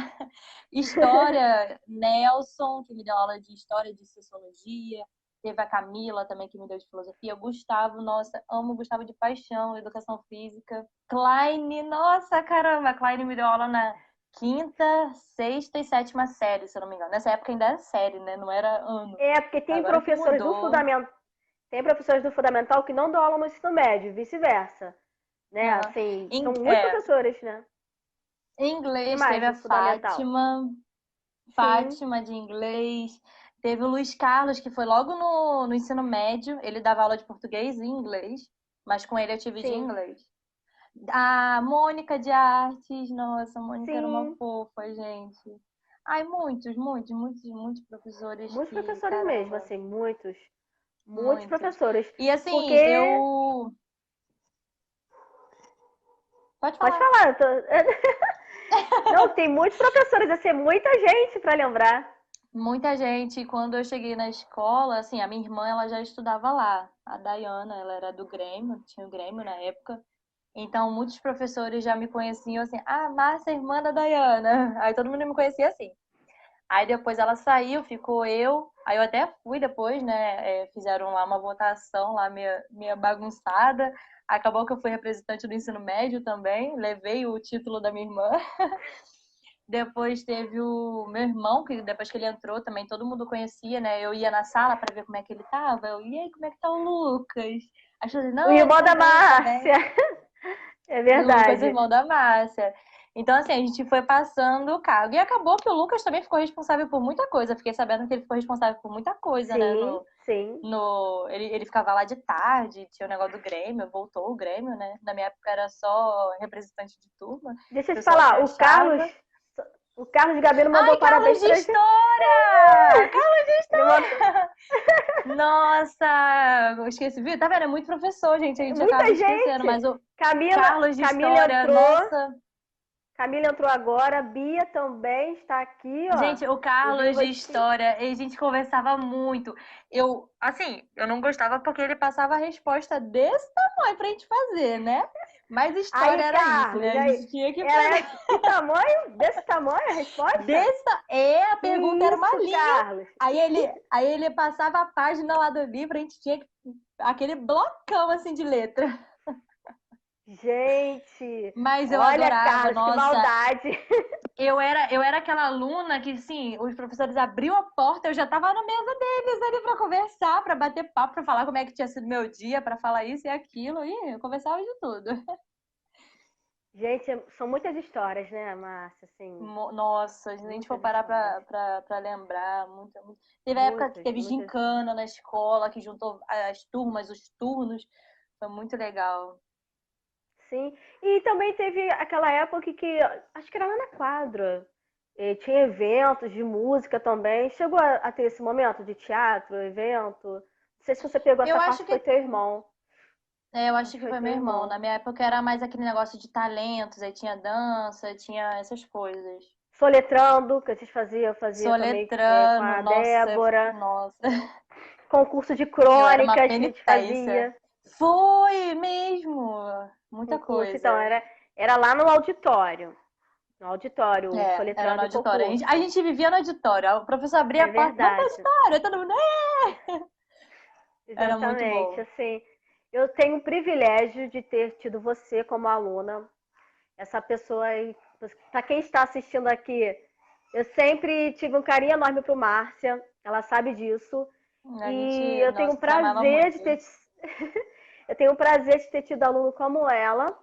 História, Nelson, que me deu aula de história de sociologia. Teve a Camila também, que me deu de filosofia. O Gustavo, nossa, amo o Gustavo de paixão, educação física. Klein, nossa, caramba, Klein me deu aula na quinta, sexta e sétima série, se eu não me engano. Nessa época ainda era série, né? Não era ano. É, porque tem Agora que professores do mudou. fundamental, tem professores do fundamental que não dão aula no ensino médio, vice-versa, né? Aham. Assim, são Em, muitos é, professores, né? em Que inglês mais teve do a fundamental? Sim, Fátima de inglês. Teve o Luiz Carlos, que foi logo no ensino médio. Ele dava aula de português e inglês, mas com ele eu tive de sim, inglês. A Mônica de artes, nossa, a Mônica era uma sim. fofa, gente. Ai, muitos professores Muitos que, professores mesmo, caramba, assim, muitos. Muitos muitos. professores. E assim, Porque, eu. Pode pode falar. falar, não, tem muitos professores, assim, muita gente para lembrar. Muita gente, quando eu cheguei na escola, assim, a minha irmã, ela já estudava lá. A Dayana, ela era do Grêmio, tinha o Grêmio na época. Então, muitos professores já me conheciam assim, Márcia, irmã da Dayana. Aí todo mundo me conhecia assim. Aí depois ela saiu, ficou eu. Aí eu até fui depois, né? Fizeram lá uma votação lá, minha bagunçada. Acabou que eu fui representante do ensino médio também, levei o título da minha irmã. Depois teve o meu irmão, que depois que ele entrou também todo mundo conhecia, né? Eu ia na sala para ver como é que ele tava. E aí, como é que tá o Lucas? Aí eu falei, O não, ele irmão tá da bem, tá bem. Márcia, é Lucas, verdade. irmão da Márcia. Então, assim, a gente foi passando o cargo. E acabou que o Lucas também ficou responsável por muita coisa. Fiquei sabendo que ele ficou responsável por muita coisa, né? Sim, sim. Ele ficava lá de tarde, tinha o negócio do Grêmio, voltou o Grêmio, né? Na minha época era só representante de turma, Deixa o eu te pessoal se falar, achava. O Carlos Gabino mandou Ai, parabéns Carlos de pra gente. História! Carlos de Ele mandou História! Nossa, eu esqueci, viu? Tá vendo? É muito professor, gente. A gente acaba muita esquecendo, gente. mas o Camila, Carlos de Camila História, entrou, nossa. Camila entrou agora, Bia também está aqui, ó. Gente, o O Carlos de Viva-te. História, a gente conversava muito. Eu não gostava porque ele passava a resposta desse tamanho pra gente fazer, né? Mas Aí, história era isso, né? Carlos, A aí, gente tinha que era fazer. que tamanho? Desse tamanho a resposta? A Que pergunta era uma isso, linha. Carlos? Aí ele passava a página lá do livro, a gente tinha aquele blocão assim de letra. Gente, Mas eu olha, adorava, Carlos, que nossa, maldade. eu era aquela aluna que, sim, os professores abriam a porta, eu já estava na mesa deles ali para conversar, para bater papo, para falar como é que tinha sido meu dia, para falar isso e aquilo, e eu conversava de tudo. Gente, são muitas histórias, né, Márcia? Assim, Nossa, se a gente for muitas parar histórias. para lembrar, teve a época que Muitas, teve muitas histórias. gincana na escola, que juntou as turmas, os turnos, foi muito legal. Sim. E também teve aquela época que, acho que era lá na quadra, tinha eventos de música também. Chegou a ter esse momento de teatro, evento? Não sei se você pegou Eu essa acho parte, foi que teu irmão. Eu acho Acho que que foi foi teu meu irmão. irmão. Na minha época era mais aquele negócio de talentos, aí tinha dança, tinha essas coisas. Soletrando, que vocês faziam, eu fazia também com Soletrando, a nossa, Débora. nossa, Concurso de eu era uma crônicas que a gente penitência. fazia. Foi mesmo! Muita Concurso, então, coisa. era lá no auditório. No auditório, Era no soletrando e auditório. A concurso. gente vivia no auditório. O professor abria É a porta, vamos pro verdade. auditório. Aí todo mundo, era muito Exatamente. bom. Assim, eu tenho o privilégio de ter tido você como aluna. Essa pessoa aí, para quem está assistindo aqui, eu sempre tive um carinho enorme pro Márcia. Ela sabe disso. A gente, E eu tenho o nossa, se amava prazer de muito. ter eu tenho o prazer de ter tido aluno como ela.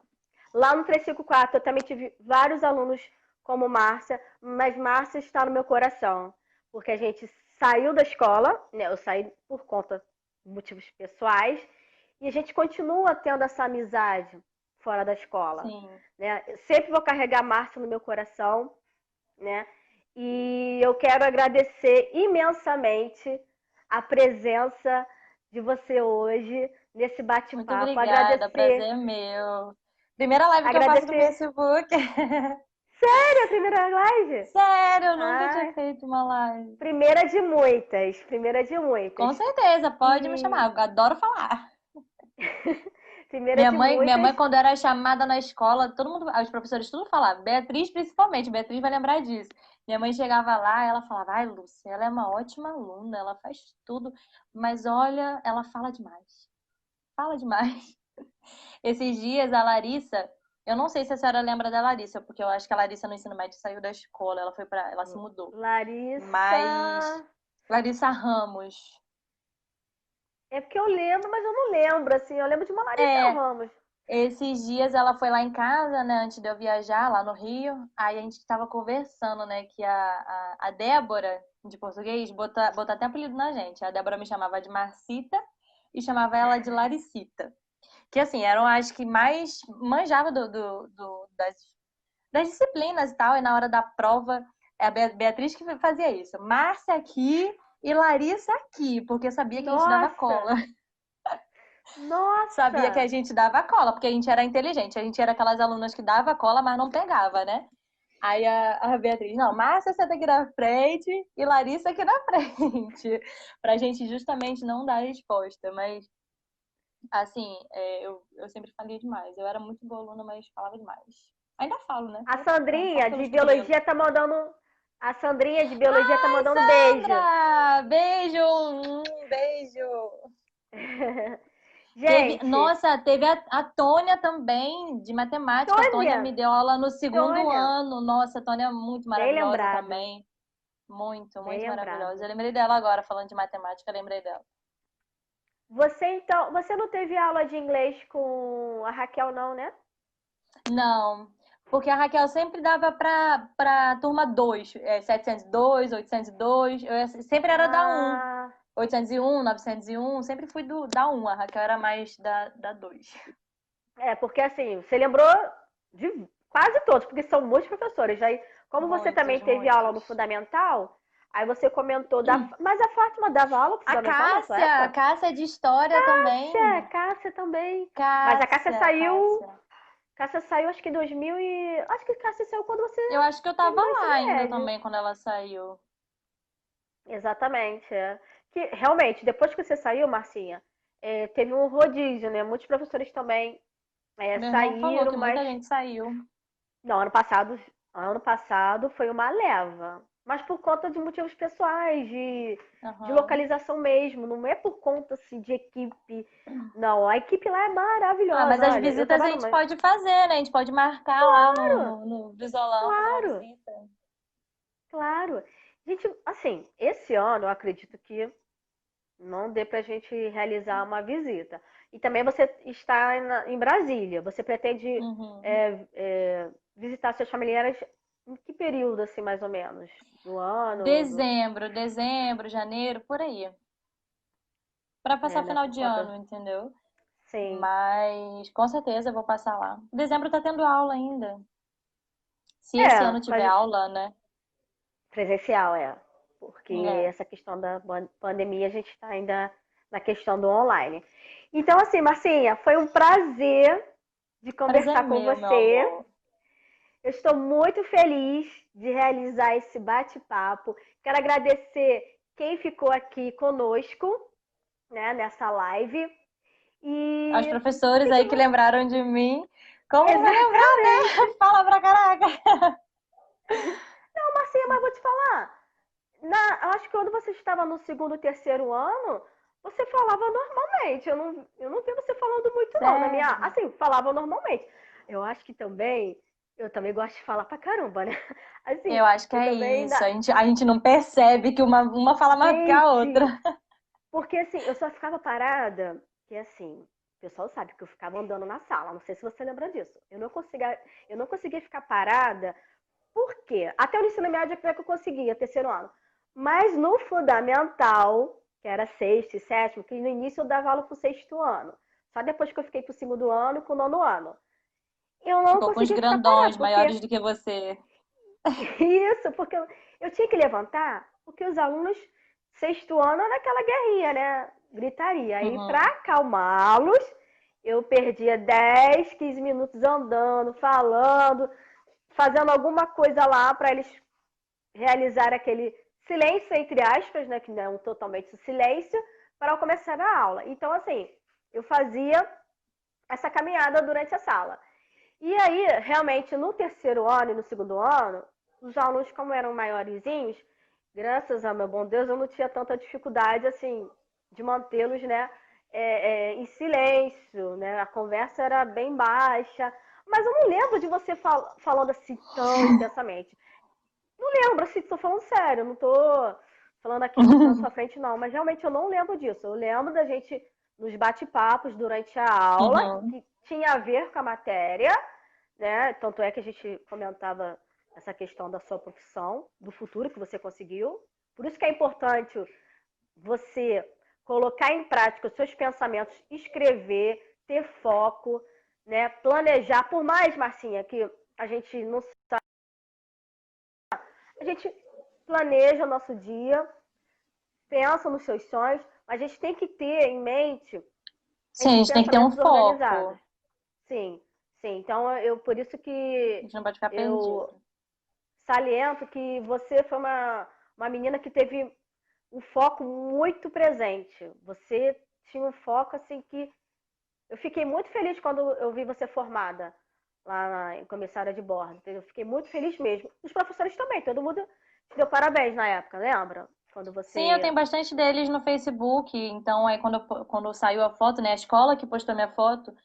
Lá no 354 eu também tive vários alunos como Márcia, mas Márcia está no meu coração, porque a gente saiu da escola, né? Eu saí por conta de motivos pessoais, e a gente continua tendo essa amizade fora da escola, Sim. né? Eu sempre vou carregar Márcia no meu coração, né? E eu quero agradecer imensamente a presença de você hoje nesse Muito bate-papo. obrigada, prazer Agradecer, é meu. Primeira live que eu faço no agradecer. Facebook. Sério, a primeira live? Sério, eu nunca tinha Ah, feito uma live. primeira de muitas, primeira de muitas. Com certeza, pode me E chamar, eu adoro falar. primeira de Minha muitas. mãe, quando era chamada na escola, todo mundo, os professores tudo falavam, Beatriz principalmente, Beatriz vai lembrar disso. Minha mãe chegava lá, ela falava, ai, Lúcia, ela é uma ótima aluna, ela faz tudo, mas olha, ela fala demais. Fala demais. Esses dias a Larissa, eu não sei se a senhora lembra da Larissa, porque eu acho que a Larissa no ensino médio saiu da escola, ela se mudou. Mas Larissa. Larissa Ramos. É porque eu lembro, mas eu não lembro, assim. Eu lembro de uma Larissa É, Ramos. esses dias ela foi lá em casa, né, antes de eu viajar lá no Rio. Aí a gente tava conversando, né, que a Débora, de português, botou até apelido na gente. A Débora me chamava de Marcita e chamava ela de Laricita. Que assim, eram as que mais manjava das disciplinas e tal, e na hora da prova, é a Beatriz que fazia isso. Márcia aqui e Larissa aqui, porque sabia que a gente dava Nossa! cola. Sabia que a Nossa! gente dava cola, porque a gente era inteligente. A gente era aquelas alunas que dava cola, mas não pegava, né? Aí a Beatriz, não, Márcia senta aqui na frente e Larissa aqui na frente. Pra gente justamente não dar resposta. Mas, assim, eu sempre falei demais. Eu era muito boa aluna, mas falava demais. Ainda falo, né? A Só Sandrinha de pelos pequeninos. biologia tá mandando. A Sandrinha de biologia tá mandando beijo. Sandra! Beijo! Beijo! Gente, Teve a Tônia também, de matemática. A Tônia me Tônia, deu aula no segundo Tônia, ano. Nossa, a Tônia é muito bem maravilhosa lembrado, também. Muito, bem muito maravilhosa. Eu lembrado. lembrei dela agora, falando de matemática, eu lembrei dela. Você então, você não teve aula de inglês com a Raquel não, né? Não, porque a Raquel sempre dava para turma 2, 702, 802. Sempre era da um. Ah, 801, 901, sempre fui da um. A Raquel era mais da 2. porque assim, você lembrou de quase todos, porque são muitos professores. Aí, como você também Muitos, teve aula no muitos. fundamental, aí você comentou da. Mas a Fátima dava aula pro fundamental na sua A época? Cássia de história É, também. Cássia também. Mas a Cássia Cássia, saiu. Cássia. Cássia saiu acho que em 2000 e. Acho que Cássia saiu quando você Eu acho que eu tava terminou o lá ensino ainda médio. também quando ela saiu. Exatamente. É. Que realmente, depois que você saiu, Marcinha, teve um rodízio, né? Muitos professores também Meu irmão falou saíram, que mas muita gente saiu. não, ano passado foi uma leva. Mas por conta de motivos pessoais, de Aham. localização mesmo, não é por conta assim, de equipe. Não, a equipe lá é Ah, mas maravilhosa. as Olha, eu visitas a trabalho gente numa. pode fazer, né? A gente pode marcar lá Claro, no Brisolão, fazer uma claro, visita. claro. Gente, assim, esse ano eu acredito que não dê pra gente realizar uma visita. E também você está em Brasília. Você pretende Uhum. visitar seus familiares em que período, assim, mais ou menos? Do ano? Dezembro, janeiro, por aí. Pra passar o Né, final por de conta. ano, entendeu? Sim. Mas com certeza eu vou passar lá. Dezembro tá tendo aula ainda. Se esse ano tiver Mas aula, né? presencial, é. Porque É. essa questão da pandemia, a gente está ainda na questão do online. Então, assim, Marcinha, foi um prazer de Prazer é conversar com meu, meu você. amor. Eu estou muito feliz de realizar esse bate-papo. Quero agradecer quem ficou aqui conosco, né, nessa live. Aos E professores aí fique... que lembraram de mim. Como não vai lembrar, Exatamente. né? Fala pra caraca. Não, Marcinha, mas vou te falar. Eu acho que quando você estava no segundo, terceiro ano, você falava normalmente. Eu não vi você falando muito, não. Na minha, Sério. assim, falava normalmente. Eu acho que também, eu também gosto de falar pra caramba, né? Assim, Eu acho que eu é também isso. A gente não percebe que uma fala mais que a outra. Gente, porque assim, eu só ficava parada, que assim, o pessoal sabe que eu ficava andando na sala, não sei se você lembra disso. Eu não conseguia ficar parada, por quê? Até o ensino médio até que eu conseguia, terceiro ano. Mas no fundamental, que era sexto e sétimo, que no início eu dava aula pro sexto ano. Só depois que eu fiquei pro segundo ano, pro nono ano. Eu não Ficou com os conseguia ficar parada, grandões porque maiores do que você. isso, porque eu tinha que levantar, porque os alunos, sexto ano, era aquela guerrinha, né? Gritaria. Aí, para Uhum. acalmá-los, eu perdia 10, 15 minutos andando, falando, fazendo alguma coisa lá para eles realizar aquele silêncio, entre aspas, né? Que não é totalmente silêncio, para eu começar a aula. Então, assim, eu fazia essa caminhada durante a sala. E aí, realmente, no terceiro ano e no segundo ano, os alunos, como eram maiorzinhos, graças ao meu bom Deus, eu não tinha tanta dificuldade, assim, de mantê-los, né, em silêncio, né? A conversa era bem baixa. Mas eu não lembro de você falando assim tão intensamente. Não lembro, assim, tô falando sério, não tô falando aqui na sua frente, não. Mas realmente eu não lembro disso. Eu lembro da gente nos bate-papos durante a aula, Uhum. que tinha a ver com a matéria, né? Tanto é que a gente comentava essa questão da sua profissão, do futuro que você conseguiu. Por isso que é importante você colocar em prática os seus pensamentos, escrever, ter foco, né? Planejar. Por mais, Marcinha, que a gente não a gente planeja o nosso dia, pensa nos seus sonhos, mas a gente tem que ter em mente Sim, a esses gente tem que ter um pensamentos organizados. foco. Sim, sim. Então, por isso A que gente não pode ficar eu perdido. saliento que você foi uma menina que teve um foco muito presente. Você tinha um foco assim que eu fiquei muito feliz quando eu vi você formada lá em comissária de bordo. Eu fiquei muito feliz mesmo. Os professores também, todo mundo te deu parabéns na época, lembra? Quando Sim, eu você. tenho bastante deles no Facebook. Então, aí quando saiu a foto, né? A escola que postou minha foto,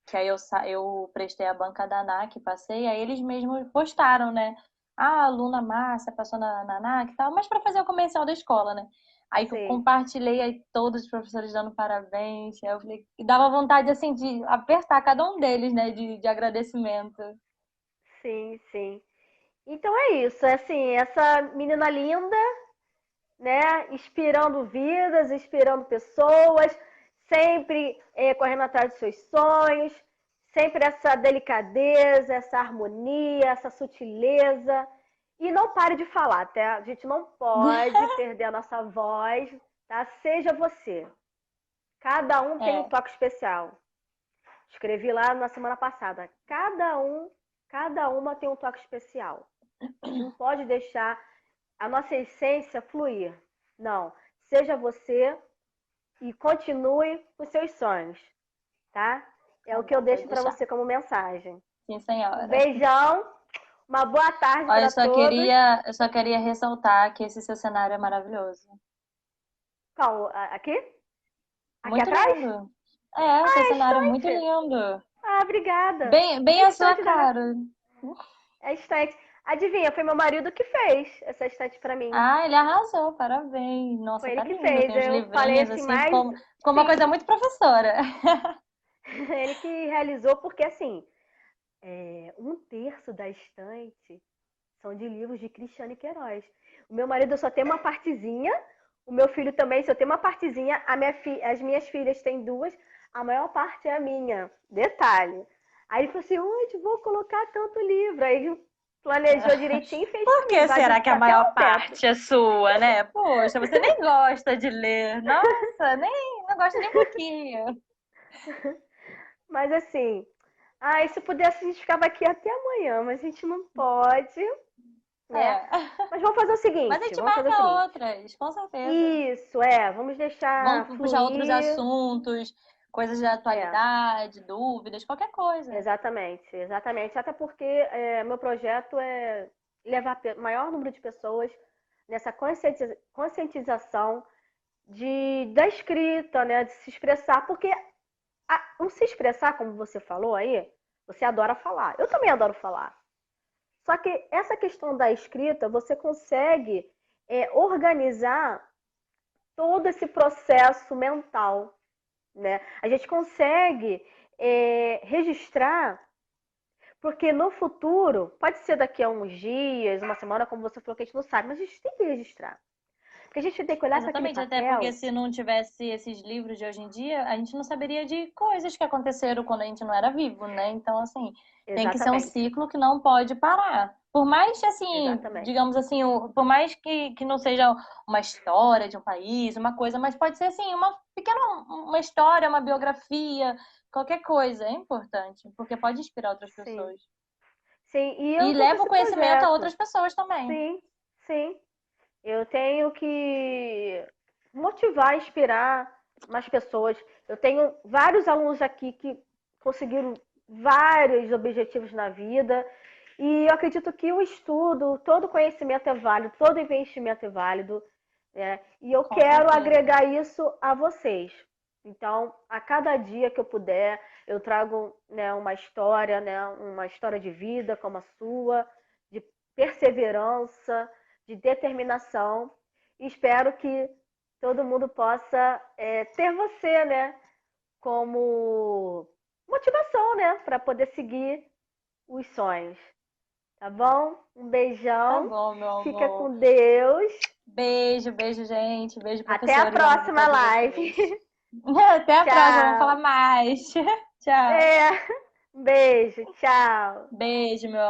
que aí eu prestei a banca da ANAC, passei, aí eles mesmos postaram, né? Ah, a aluna Márcia passou na ANAC e tal, mas para fazer o comercial da escola, né? Aí eu Sei. compartilhei aí todos os professores dando parabéns. Aí eu falei, e dava vontade assim de apertar cada um deles, né? De agradecimento. Sim, sim. Então é isso, é assim, essa menina linda, né? Inspirando vidas, inspirando pessoas, sempre correndo atrás dos seus sonhos, sempre essa delicadeza, essa harmonia, essa sutileza. E não pare de falar, tá? A gente não pode perder a nossa voz, tá? Seja você. Cada um tem um É, toque especial. Escrevi lá na semana passada. Cada uma tem um toque especial. A gente não pode deixar a nossa essência fluir. Não. Seja você e continue os seus sonhos, tá? É tá o que eu bom, pode deixo para deixar. você como mensagem. Sim, Um senhora. beijão, uma boa tarde Olha, para todos. eu só queria ressaltar que esse seu cenário é maravilhoso. Qual? Aqui? Aqui Muito atrás? lindo. É, seu É a cenário é muito estante. lindo. Ah, obrigada. É Bem a a sua estante da minha. cara. É a estante. Adivinha, foi meu marido que fez essa estante para mim. Ah, ele arrasou, parabéns. Foi Nossa, ele tá que lindo. fez. Tem os Eu falei livrinhos assim, assim, mas ficou uma sim, coisa muito professora. ele que realizou, porque assim, um terço da estante são de livros de Cristiane Queiroz. O meu marido só tem uma partezinha, o meu filho também só tem uma partezinha, as minhas filhas têm duas, a maior parte é a minha. Detalhe. Aí ele falou assim, onde vou colocar tanto livro? Aí ele planejou direitinho e fez Por para mim. que Invadiu será que a até maior o teto. parte é sua, né? Poxa, você nem gosta de ler. Nossa, nem não gosta nem um pouquinho. Mas assim, se pudesse a gente ficava aqui até amanhã, mas a gente não pode, né? É. Mas vamos fazer o Mas a seguinte, gente vamos fazer o marca seguinte. outras, com certeza. Isso, vamos deixar Vamos puxar outros fluir. assuntos, coisas de É, atualidade, dúvidas, qualquer coisa. exatamente, exatamente. Até porque meu projeto é levar maior número de pessoas nessa conscientização da escrita, né? De se expressar, porque o se expressar, como você falou aí, você adora falar. Eu também adoro falar. Só que essa questão da escrita, você consegue organizar todo esse processo mental, né? A gente consegue registrar, porque no futuro, pode ser daqui a uns dias, uma semana, como você falou, que a gente não sabe, mas a gente tem que registrar. Porque a gente tem que olhar para aquele Exatamente, até porque papel. se não tivesse esses livros de hoje em dia, a gente não saberia de coisas que aconteceram quando a gente não era vivo, né? Então, assim, tem que ser um Exatamente, ciclo que não pode parar. Por mais, assim, exatamente. digamos assim, por mais que não seja uma história de um país, uma coisa, mas pode ser, assim, uma pequena uma história, uma biografia, qualquer coisa é importante, porque pode inspirar outras Sim, pessoas. sim. E E eu tô com leva o esse conhecimento a projeto. outras pessoas também. Sim, sim. Eu tenho que motivar, inspirar mais pessoas. Eu tenho vários alunos aqui que conseguiram vários objetivos na vida. E eu acredito que o estudo, todo conhecimento é válido, todo investimento é válido, né? E eu Com quero certeza. agregar isso a vocês. Então, a cada dia que eu puder, eu trago, né, uma história de vida como a sua, de perseverança, de determinação. E espero que todo mundo possa ter você, né, como motivação, né, para poder seguir os sonhos. Tá bom? Um Tá beijão. bom, meu Fica amor. com Deus. Beijo, beijo, gente. Beijo, Até a professores. Amo próxima todos live. vocês. Até a próxima, vamos falar Tchau. mais. Tchau. É, um beijo. Tchau. Beijo, meu